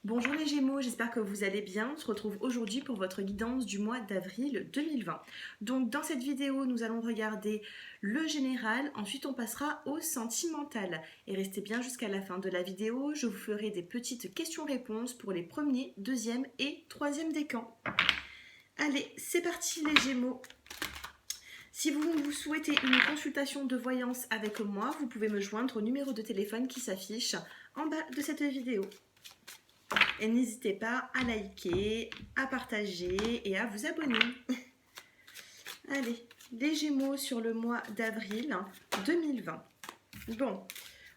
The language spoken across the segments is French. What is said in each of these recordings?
Bonjour les Gémeaux, j'espère que vous allez bien. On se retrouve aujourd'hui pour votre guidance du mois d'avril 2020. Donc dans cette vidéo, nous allons regarder le général, ensuite on passera au sentimental. Et restez bien jusqu'à la fin de la vidéo, je vous ferai des petites questions-réponses pour les premiers, deuxième et troisième décans. Allez, c'est parti les Gémeaux. Si vous souhaitez une consultation de voyance avec moi, vous pouvez me joindre au numéro de téléphone qui s'affiche en bas de cette vidéo. Et n'hésitez pas à liker, à partager et à vous abonner. Allez, les Gémeaux sur le mois d'avril 2020. Bon,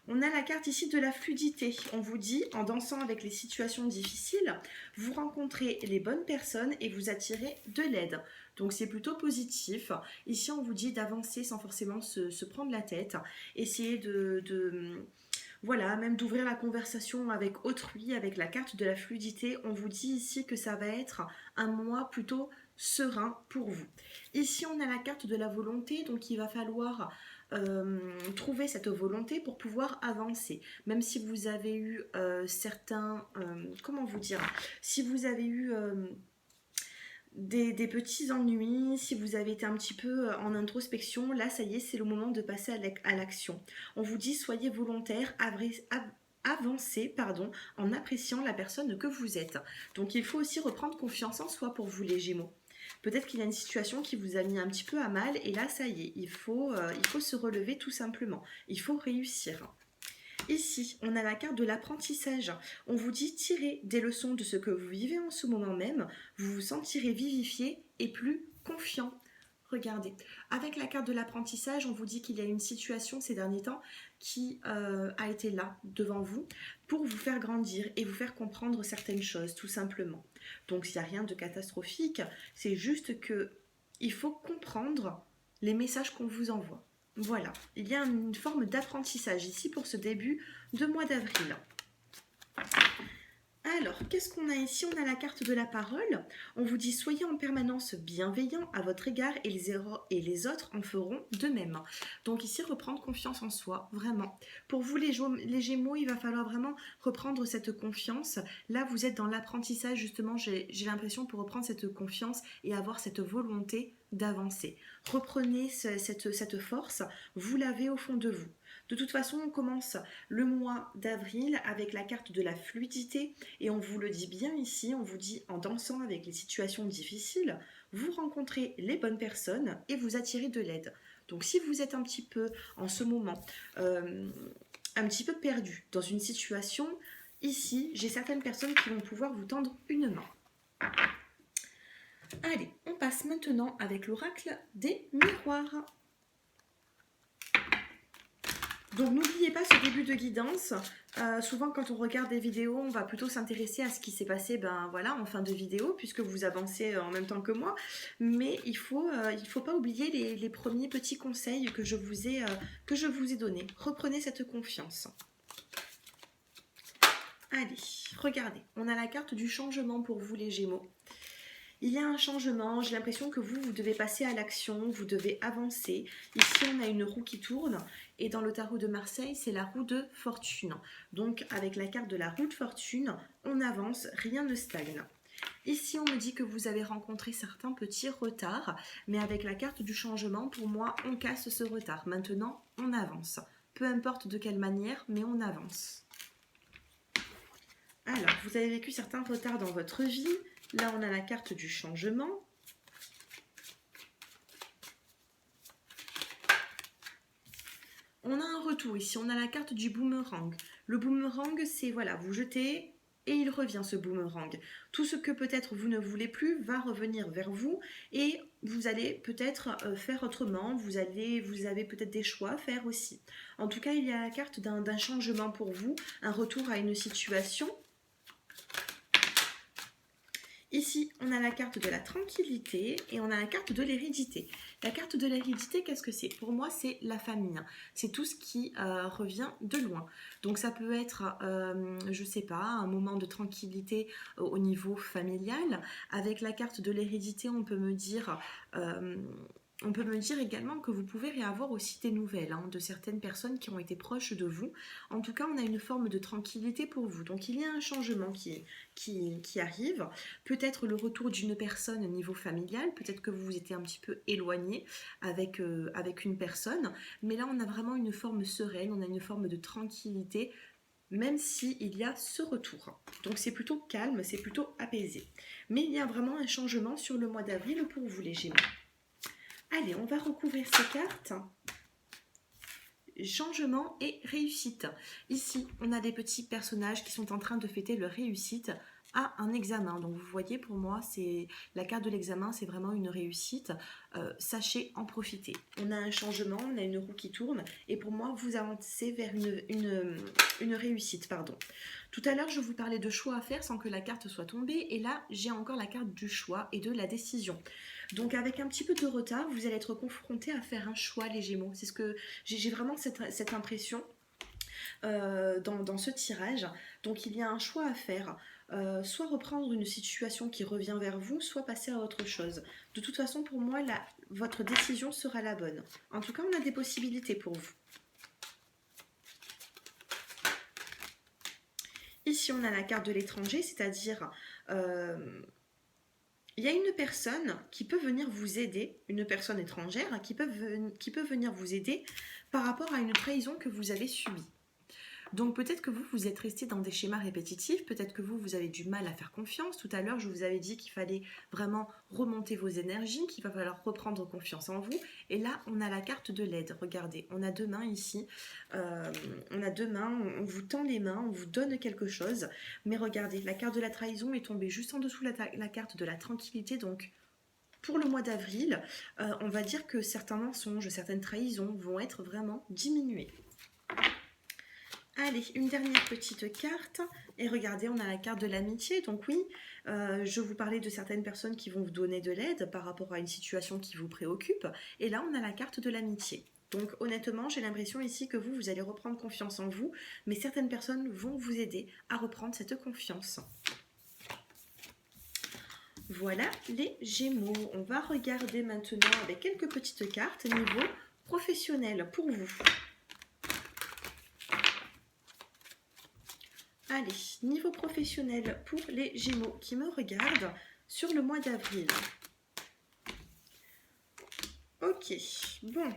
on a la carte ici de la fluidité. On vous dit, en dansant avec les situations difficiles, vous rencontrez les bonnes personnes et vous attirez de l'aide. Donc c'est plutôt positif. Ici, on vous dit d'avancer sans forcément se prendre la tête. Essayez voilà, même d'ouvrir la conversation avec autrui, avec la carte de la fluidité. On vous dit ici que ça va être un mois plutôt serein pour vous. Ici, on a la carte de la volonté, donc il va falloir trouver cette volonté pour pouvoir avancer. Même si vous avez eu certains... comment vous dire, si vous avez eu des petits ennuis, si vous avez été un petit peu en introspection, là ça y est, c'est le moment de passer à l'action. On vous dit soyez volontaire, avancez en appréciant la personne que vous êtes. Donc il faut aussi reprendre confiance en soi pour vous les Gémeaux. Peut-être qu'il y a une situation qui vous a mis un petit peu à mal et là ça y est, il faut se relever tout simplement. Il faut réussir. Ici, on a la carte de l'apprentissage. On vous dit tirez des leçons de ce que vous vivez en ce moment même. Vous vous sentirez vivifié et plus confiant. Regardez, avec la carte de l'apprentissage, on vous dit qu'il y a une situation ces derniers temps qui a été là devant vous pour vous faire grandir et vous faire comprendre certaines choses, tout simplement. Donc, il n'y a rien de catastrophique, c'est juste que il faut comprendre les messages qu'on vous envoie. Voilà, il y a une forme d'apprentissage ici pour ce début de mois d'avril. Alors, qu'est-ce qu'on a ici? On a la carte de la parole. On vous dit soyez en permanence bienveillant à votre égard et les autres en feront de même. Donc ici, reprendre confiance en soi, vraiment. Pour vous les Gémeaux, il va falloir vraiment reprendre cette confiance. Là, vous êtes dans l'apprentissage, justement, j'ai l'impression pour reprendre cette confiance et avoir cette volonté d'avancer. Reprenez cette force, vous l'avez au fond de vous. De toute façon, on commence le mois d'avril avec la carte de la fluidité et on vous le dit bien ici, on vous dit en dansant avec les situations difficiles, vous rencontrez les bonnes personnes et vous attirez de l'aide. Donc si vous êtes un petit peu en ce moment, un petit peu perdu dans une situation, ici j'ai certaines personnes qui vont pouvoir vous tendre une main. Allez, on passe maintenant avec l'oracle des miroirs. Donc n'oubliez pas ce début de guidance. Souvent quand on regarde des vidéos, on va plutôt s'intéresser à ce qui s'est passé en fin de vidéo, puisque vous avancez en même temps que moi. Mais il faut pas oublier les premiers petits conseils que je vous ai donnés. Reprenez cette confiance. Allez, regardez, on a la carte du changement pour vous les Gémeaux. Il y a un changement, j'ai l'impression que vous devez passer à l'action, vous devez avancer. Ici, on a une roue qui tourne et dans le tarot de Marseille, c'est la roue de fortune. Donc, avec la carte de la roue de fortune, on avance, rien ne stagne. Ici, on me dit que vous avez rencontré certains petits retards, mais avec la carte du changement, pour moi, on casse ce retard. Maintenant, on avance. Peu importe de quelle manière, mais on avance. Alors, vous avez vécu certains retards dans votre vie. Là, on a la carte du changement. On a un retour ici, on a la carte du boomerang. Le boomerang, c'est voilà, vous jetez et il revient ce boomerang. Tout ce que peut-être vous ne voulez plus va revenir vers vous et vous allez peut-être faire autrement, vous avez peut-être des choix à faire aussi. En tout cas, il y a la carte d'un changement pour vous, un retour à une situation. Ici, on a la carte de la tranquillité et on a la carte de l'hérédité. La carte de l'hérédité, qu'est-ce que c'est? Pour moi, c'est la famille. C'est tout ce qui revient de loin. Donc, ça peut être, je ne sais pas, un moment de tranquillité au niveau familial. Avec la carte de l'hérédité, on peut me dire... On peut me dire également que vous pouvez réavoir aussi des nouvelles de certaines personnes qui ont été proches de vous. En tout cas, on a une forme de tranquillité pour vous. Donc, il y a un changement qui arrive. Peut-être le retour d'une personne au niveau familial. Peut-être que vous vous étiez un petit peu éloigné avec une personne. Mais là, on a vraiment une forme sereine, on a une forme de tranquillité, même s'il y a ce retour. Donc, c'est plutôt calme, c'est plutôt apaisé. Mais il y a vraiment un changement sur le mois d'avril pour vous, les Gémeaux. Allez, on va recouvrir ces cartes. Changement et réussite. Ici, on a des petits personnages qui sont en train de fêter leur réussite à un examen. Donc vous voyez, pour moi, c'est la carte de l'examen, c'est vraiment une réussite. Sachez en profiter. On a un changement, on a une roue qui tourne, et pour moi, vous avancez vers une réussite. Pardon. Tout à l'heure, je vous parlais de choix à faire sans que la carte soit tombée, et là, j'ai encore la carte du choix et de la décision. Donc avec un petit peu de retard, vous allez être confronté à faire un choix, les Gémeaux. C'est ce que j'ai vraiment cette impression dans ce tirage. Donc il y a un choix à faire. Soit reprendre une situation qui revient vers vous, soit passer à autre chose. De toute façon, pour moi, votre décision sera la bonne. En tout cas, on a des possibilités pour vous. Ici, on a la carte de l'étranger, c'est-à-dire il y a une personne qui peut venir vous aider, une personne étrangère qui peut venir vous aider par rapport à une trahison que vous avez subie. Donc peut-être que vous êtes resté dans des schémas répétitifs, peut-être que vous avez du mal à faire confiance. Tout à l'heure, je vous avais dit qu'il fallait vraiment remonter vos énergies, qu'il va falloir reprendre confiance en vous. Et là, on a la carte de l'aide. Regardez, on a deux mains ici. On a deux mains, on vous tend les mains, on vous donne quelque chose. Mais regardez, la carte de la trahison est tombée juste en dessous la carte de la tranquillité. Donc, pour le mois d'avril, on va dire que certains mensonges, certaines trahisons vont être vraiment diminués. Allez, une dernière petite carte. Et regardez, on a la carte de l'amitié. Donc oui, je vous parlais de certaines personnes qui vont vous donner de l'aide par rapport à une situation qui vous préoccupe. Et là, on a la carte de l'amitié. Donc honnêtement, j'ai l'impression ici que vous allez reprendre confiance en vous. Mais certaines personnes vont vous aider à reprendre cette confiance. Voilà les Gémeaux. On va regarder maintenant avec quelques petites cartes niveau professionnel pour vous. Allez, niveau professionnel pour les Gémeaux qui me regardent sur le mois d'avril. Ok, bon.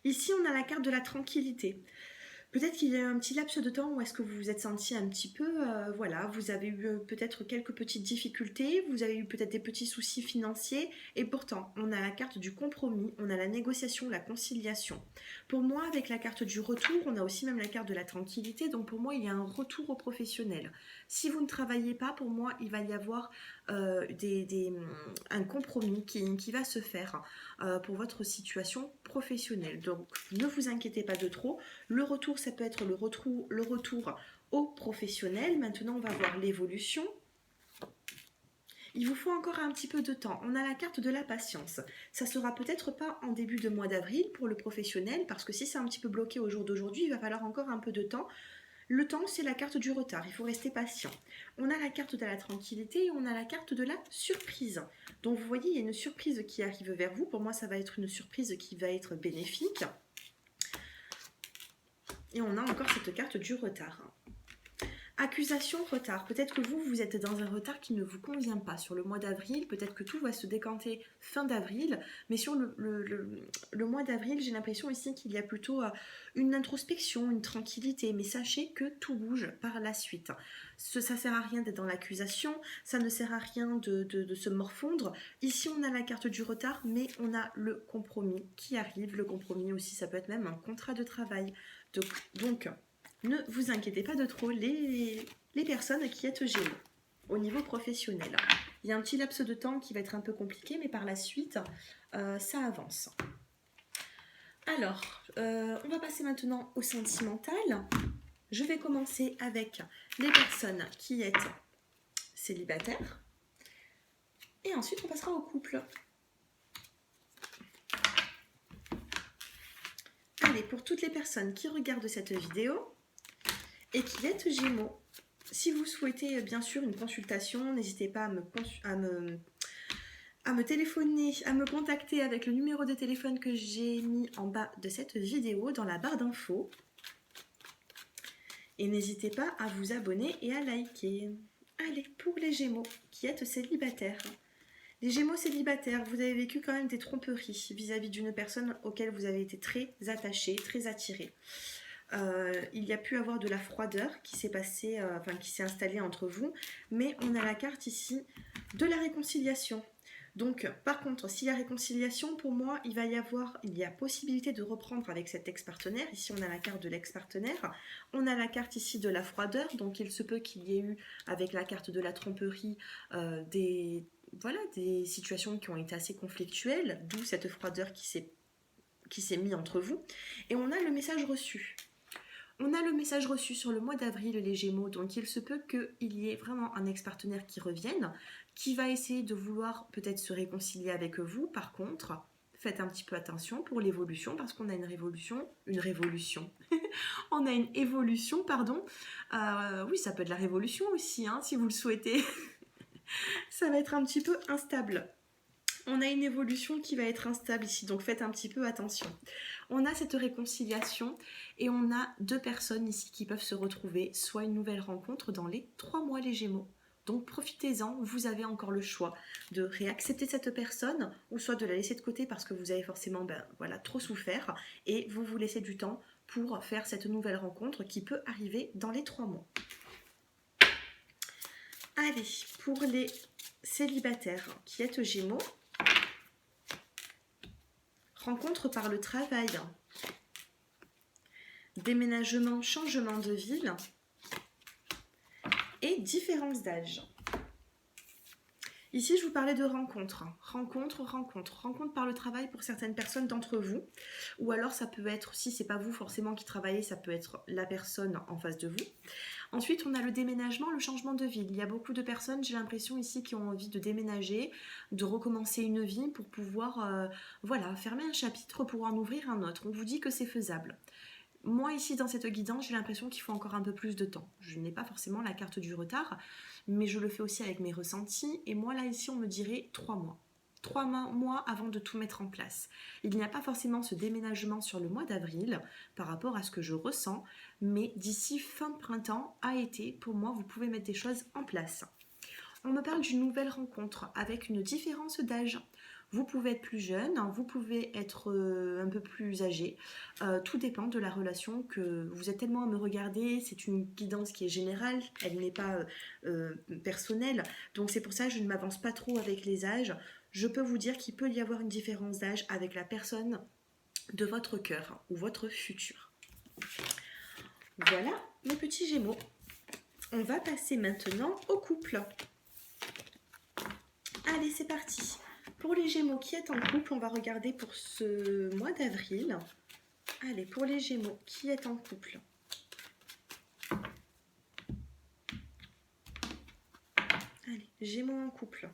Ici, on a la carte de la tranquillité. Peut-être qu'il y a eu un petit laps de temps où est-ce que vous vous êtes senti un petit peu, voilà, vous avez eu peut-être quelques petites difficultés, vous avez eu peut-être des petits soucis financiers, et pourtant, on a la carte du compromis, on a la négociation, la conciliation. Pour moi, avec la carte du retour, on a aussi même la carte de la tranquillité, donc pour moi, il y a un retour au professionnel. Si vous ne travaillez pas, pour moi, il va y avoir un compromis qui va se faire pour votre situation professionnelle. Donc, ne vous inquiétez pas de trop. Le retour, ça peut être le retour au professionnel. Maintenant, on va voir l'évolution. Il vous faut encore un petit peu de temps. On a la carte de la patience. Ça sera peut-être pas en début de mois d'avril pour le professionnel, parce que si c'est un petit peu bloqué au jour d'aujourd'hui, il va falloir encore un peu de temps. Le temps, c'est la carte du retard, il faut rester patient. On a la carte de la tranquillité et on a la carte de la surprise. Donc vous voyez, il y a une surprise qui arrive vers vous. Pour moi, ça va être une surprise qui va être bénéfique. Et on a encore cette carte du retard. Accusation, retard. Peut-être que vous êtes dans un retard qui ne vous convient pas sur le mois d'avril. Peut-être que tout va se décanter fin d'avril. Mais sur le mois d'avril, j'ai l'impression ici qu'il y a plutôt une introspection, une tranquillité. Mais sachez que tout bouge par la suite. Ça ne sert à rien d'être dans l'accusation. Ça ne sert à rien de se morfondre. Ici, on a la carte du retard, mais on a le compromis qui arrive. Le compromis aussi, ça peut être même un contrat de travail. Donc ne vous inquiétez pas de trop, les personnes qui êtes Gémeaux au niveau professionnel. Il y a un petit laps de temps qui va être un peu compliqué, mais par la suite, ça avance. Alors, on va passer maintenant au sentimental. Je vais commencer avec les personnes qui êtes célibataires. Et ensuite, on passera au couple. Allez, pour toutes les personnes qui regardent cette vidéo, et qui êtes Gémeaux. Si vous souhaitez bien sûr une consultation, n'hésitez pas à me téléphoner, à me contacter avec le numéro de téléphone que j'ai mis en bas de cette vidéo dans la barre d'infos. Et n'hésitez pas à vous abonner et à liker. Allez, pour les Gémeaux qui êtes célibataires. Les Gémeaux célibataires, vous avez vécu quand même des tromperies vis-à-vis d'une personne auquel vous avez été très attaché, très attiré. Il y a pu avoir de la froideur qui s'est passée, qui s'est installée entre vous, mais on a la carte ici de la réconciliation. Donc, par contre, s'il y a réconciliation, pour moi, il y a possibilité de reprendre avec cet ex-partenaire. Ici, on a la carte de l'ex-partenaire. On a la carte ici de la froideur. Donc, il se peut qu'il y ait eu, avec la carte de la tromperie, des situations qui ont été assez conflictuelles, d'où cette froideur qui s'est mise entre vous. Et on a le message reçu. On a le message reçu sur le mois d'avril, les Gémeaux, donc il se peut qu'il y ait vraiment un ex-partenaire qui revienne, qui va essayer de vouloir peut-être se réconcilier avec vous. Par contre, faites un petit peu attention pour l'évolution, parce qu'on a une révolution. On a une évolution, pardon. Oui, ça peut être la révolution aussi, hein, si vous le souhaitez. Ça va être un petit peu instable. On a une évolution qui va être instable ici, donc faites un petit peu attention. On a cette réconciliation et on a deux personnes ici qui peuvent se retrouver, soit une nouvelle rencontre dans les 3 mois, les Gémeaux. Donc profitez-en, vous avez encore le choix de réaccepter cette personne ou soit de la laisser de côté parce que vous avez forcément trop souffert et vous vous laissez du temps pour faire cette nouvelle rencontre qui peut arriver dans les 3 mois. Allez, pour les célibataires qui êtes Gémeaux, rencontre par le travail, déménagement, changement de ville et différence d'âge. Ici, je vous parlais de rencontre. Rencontre par le travail pour certaines personnes d'entre vous. Ou alors, ça peut être, si c'est pas vous forcément qui travaillez, ça peut être la personne en face de vous. Ensuite, on a le déménagement, le changement de ville. Il y a beaucoup de personnes, j'ai l'impression ici, qui ont envie de déménager, de recommencer une vie pour pouvoir, fermer un chapitre pour en ouvrir un autre. On vous dit que c'est faisable. Moi, ici, dans cette guidance, j'ai l'impression qu'il faut encore un peu plus de temps. Je n'ai pas forcément la carte du retard, mais je le fais aussi avec mes ressentis. Et moi, là, ici, on me dirait 3 mois. 3 mois avant de tout mettre en place. Il n'y a pas forcément ce déménagement sur le mois d'avril par rapport à ce que je ressens, mais d'ici fin printemps à été, pour moi, vous pouvez mettre des choses en place. On me parle d'une nouvelle rencontre avec une différence d'âge. Vous pouvez être plus jeune, vous pouvez être un peu plus âgé. Tout dépend de la relation que vous êtes tellement à me regarder. C'est une guidance qui est générale, elle n'est pas personnelle. Donc c'est pour ça que je ne m'avance pas trop avec les âges. Je peux vous dire qu'il peut y avoir une différence d'âge avec la personne de votre cœur ou votre futur. Voilà mes petits Gémeaux. On va passer maintenant au couple. Allez, c'est parti. Pour les Gémeaux qui est en couple, on va regarder pour ce mois d'avril. Allez, pour les Gémeaux qui est en couple. Allez, Gémeaux en couple.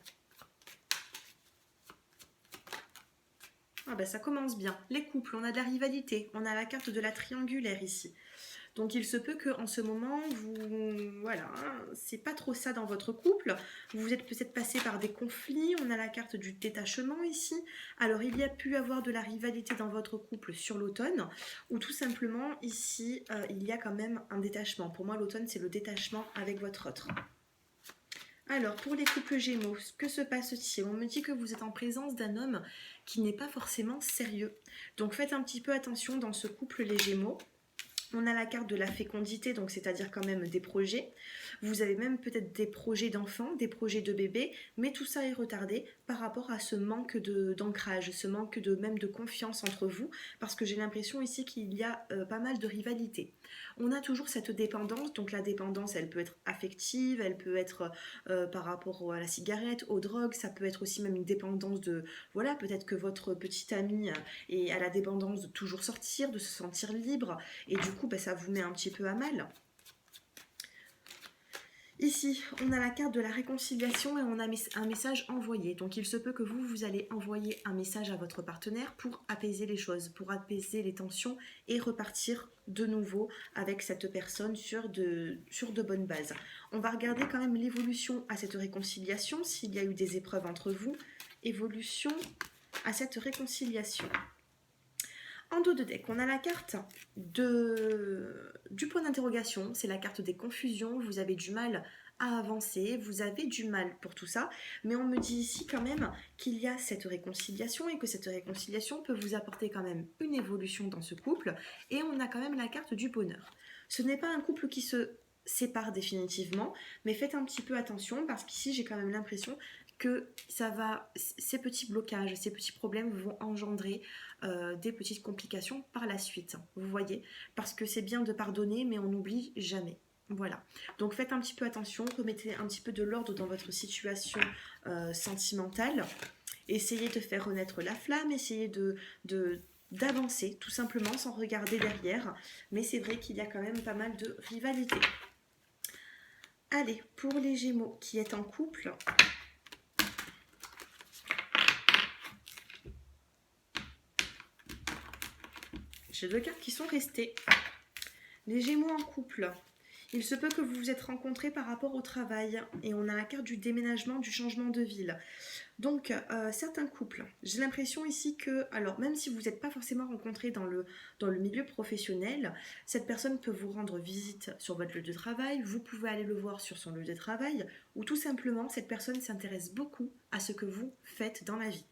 Ah ben ça commence bien. Les couples, on a de la rivalité. On a la carte de la triangulaire ici. Donc il se peut qu'en ce moment, c'est pas trop ça dans votre couple. Vous êtes peut-être passé par des conflits. On a la carte du détachement ici. Alors il y a pu avoir de la rivalité dans votre couple sur l'automne, ou tout simplement ici, il y a quand même un détachement. Pour moi, l'automne, c'est le détachement avec votre autre. Alors, pour les couples Gémeaux, que se passe-t-il? On me dit que vous êtes en présence d'un homme qui n'est pas forcément sérieux. Donc faites un petit peu attention dans ce couple les Gémeaux. On a la carte de la fécondité, donc c'est-à-dire quand même des projets. Vous avez même peut-être des projets d'enfants, des projets de bébés, mais tout ça est retardé par rapport à ce manque d'ancrage, ce manque même de confiance entre vous, parce que j'ai l'impression ici qu'il y a pas mal de rivalité. On a toujours cette dépendance, donc la dépendance, elle peut être affective, elle peut être par rapport à la cigarette, aux drogues, ça peut être aussi même une dépendance de, peut-être que votre petit ami est à la dépendance de toujours sortir, de se sentir libre, et du coup, ça vous met un petit peu à mal. Ici, on a la carte de la réconciliation et on a un message envoyé. Donc, il se peut que vous allez envoyer un message à votre partenaire pour apaiser les choses, pour apaiser les tensions et repartir de nouveau avec cette personne sur de bonnes bases. On va regarder quand même l'évolution à cette réconciliation, s'il y a eu des épreuves entre vous. évolution à cette réconciliation. En dos de deck, on a la carte du point d'interrogation, c'est la carte des confusions, vous avez du mal à avancer, vous avez du mal pour tout ça, mais on me dit ici quand même qu'il y a cette réconciliation et que cette réconciliation peut vous apporter quand même une évolution dans ce couple, et on a quand même la carte du bonheur. Ce n'est pas un couple qui se sépare définitivement, mais faites un petit peu attention parce qu'ici j'ai quand même l'impression que ces petits blocages, ces petits problèmes vont engendrer des petites complications par la suite. Vous voyez, parce que c'est bien de pardonner, mais on n'oublie jamais. Voilà. Donc faites un petit peu attention, remettez un petit peu de l'ordre dans votre situation sentimentale. Essayez de faire renaître la flamme, essayez d'avancer tout simplement sans regarder derrière. Mais c'est vrai qu'il y a quand même pas mal de rivalité. Allez, pour les Gémeaux qui est en couple, j'ai 2 cartes qui sont restées. Les Gémeaux en couple, il se peut que vous vous êtes rencontrés par rapport au travail et on a la carte du déménagement, du changement de ville. Donc, certains couples, j'ai l'impression ici que, alors même si vous n'êtes pas forcément rencontrés dans le milieu professionnel, cette personne peut vous rendre visite sur votre lieu de travail, vous pouvez aller le voir sur son lieu de travail, ou tout simplement, cette personne s'intéresse beaucoup à ce que vous faites dans la vie.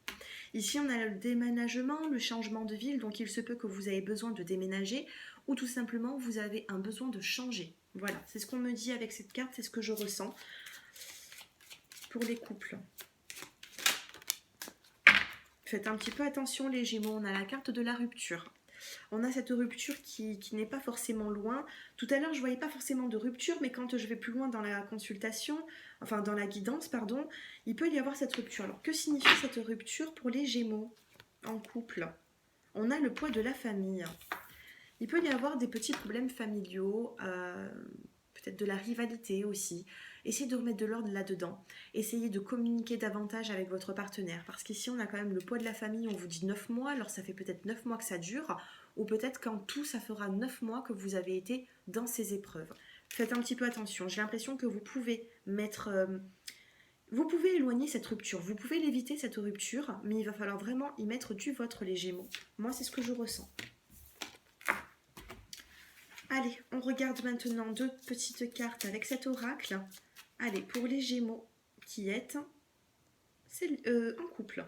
Ici, on a le déménagement, le changement de ville, donc il se peut que vous ayez besoin de déménager, ou tout simplement, vous avez un besoin de changer. Voilà, c'est ce qu'on me dit avec cette carte, c'est ce que je ressens pour les couples. Faites un petit peu attention les Gémeaux, on a la carte de la rupture. On a cette rupture qui n'est pas forcément loin. Tout à l'heure, je ne voyais pas forcément de rupture, mais quand je vais plus loin dans la consultation, enfin dans la guidance, pardon, il peut y avoir cette rupture. Alors, que signifie cette rupture pour les Gémeaux en couple? On a le poids de la famille. Il peut y avoir des petits problèmes familiaux, peut-être de la rivalité aussi. Essayez de remettre de l'ordre là-dedans. Essayez de communiquer davantage avec votre partenaire. Parce qu'ici, on a quand même le poids de la famille. On vous dit 9 mois. Alors, ça fait peut-être 9 mois que ça dure. Ou peut-être qu'en tout, ça fera 9 mois que vous avez été dans ces épreuves. Faites un petit peu attention. J'ai l'impression que vous pouvez vous pouvez éloigner cette rupture. Vous pouvez l'éviter, cette rupture. Mais il va falloir vraiment y mettre du vôtre, les Gémeaux. Moi, c'est ce que je ressens. Allez, on regarde maintenant 2 petites cartes avec cet oracle. Allez, pour les Gémeaux qui est en couple.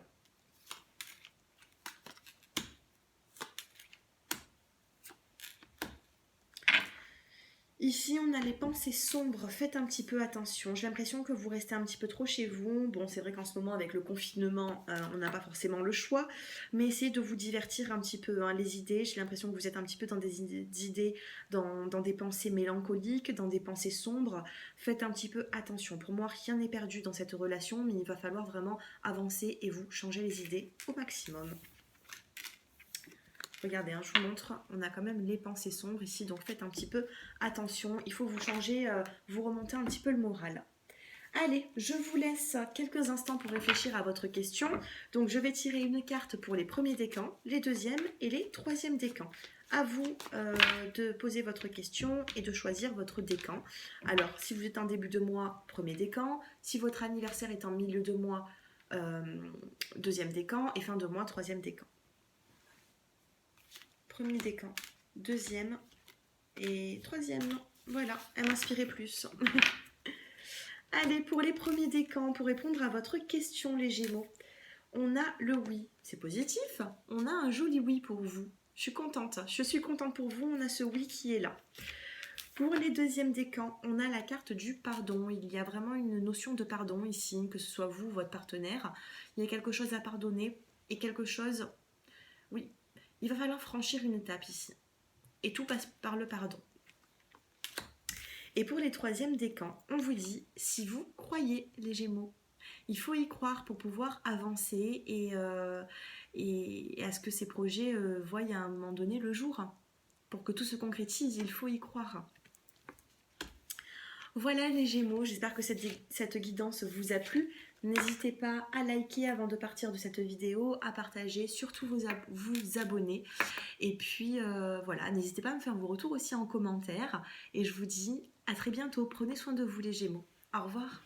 Ici, on a les pensées sombres. Faites un petit peu attention. J'ai l'impression que vous restez un petit peu trop chez vous. Bon, c'est vrai qu'en ce moment, avec le confinement, on n'a pas forcément le choix. Mais essayez de vous divertir un petit peu, hein, les idées. J'ai l'impression que vous êtes un petit peu dans des idées, dans des pensées mélancoliques, dans des pensées sombres. Faites un petit peu attention. Pour moi, rien n'est perdu dans cette relation, mais il va falloir vraiment avancer et vous changer les idées au maximum. Regardez, hein, je vous montre, on a quand même les pensées sombres ici, donc faites un petit peu attention. Il faut vous changer, vous remonter un petit peu le moral. Allez, je vous laisse quelques instants pour réfléchir à votre question. Donc je vais tirer une carte pour les premiers décans, les deuxièmes et les troisièmes décans. À vous de poser votre question et de choisir votre décan. Alors, si vous êtes en début de mois, premier décan. Si votre anniversaire est en milieu de mois, deuxième décan. Et fin de mois, troisième décan. Premier décan, deuxième et troisième. Voilà, elle m'inspirait plus. Allez, pour les premiers décans, pour répondre à votre question, les Gémeaux, on a le oui. C'est positif. On a un joli oui pour vous. Je suis contente. Je suis contente pour vous. On a ce oui qui est là. Pour les deuxièmes décans, on a la carte du pardon. Il y a vraiment une notion de pardon ici, que ce soit vous ou votre partenaire. Il y a quelque chose à pardonner et quelque chose... Oui, il va falloir franchir une étape ici. Et tout passe par le pardon. Et pour les troisièmes décans, on vous dit, si vous croyez les Gémeaux, il faut y croire pour pouvoir avancer et à ce que ces projets voient à un moment donné le jour. Pour que tout se concrétise, il faut y croire. Voilà les Gémeaux, j'espère que cette guidance vous a plu. N'hésitez pas à liker avant de partir de cette vidéo, à partager, surtout vous abonner. Et puis voilà, n'hésitez pas à me faire vos retours aussi en commentaire. Et je vous dis à très bientôt, prenez soin de vous les Gémeaux. Au revoir.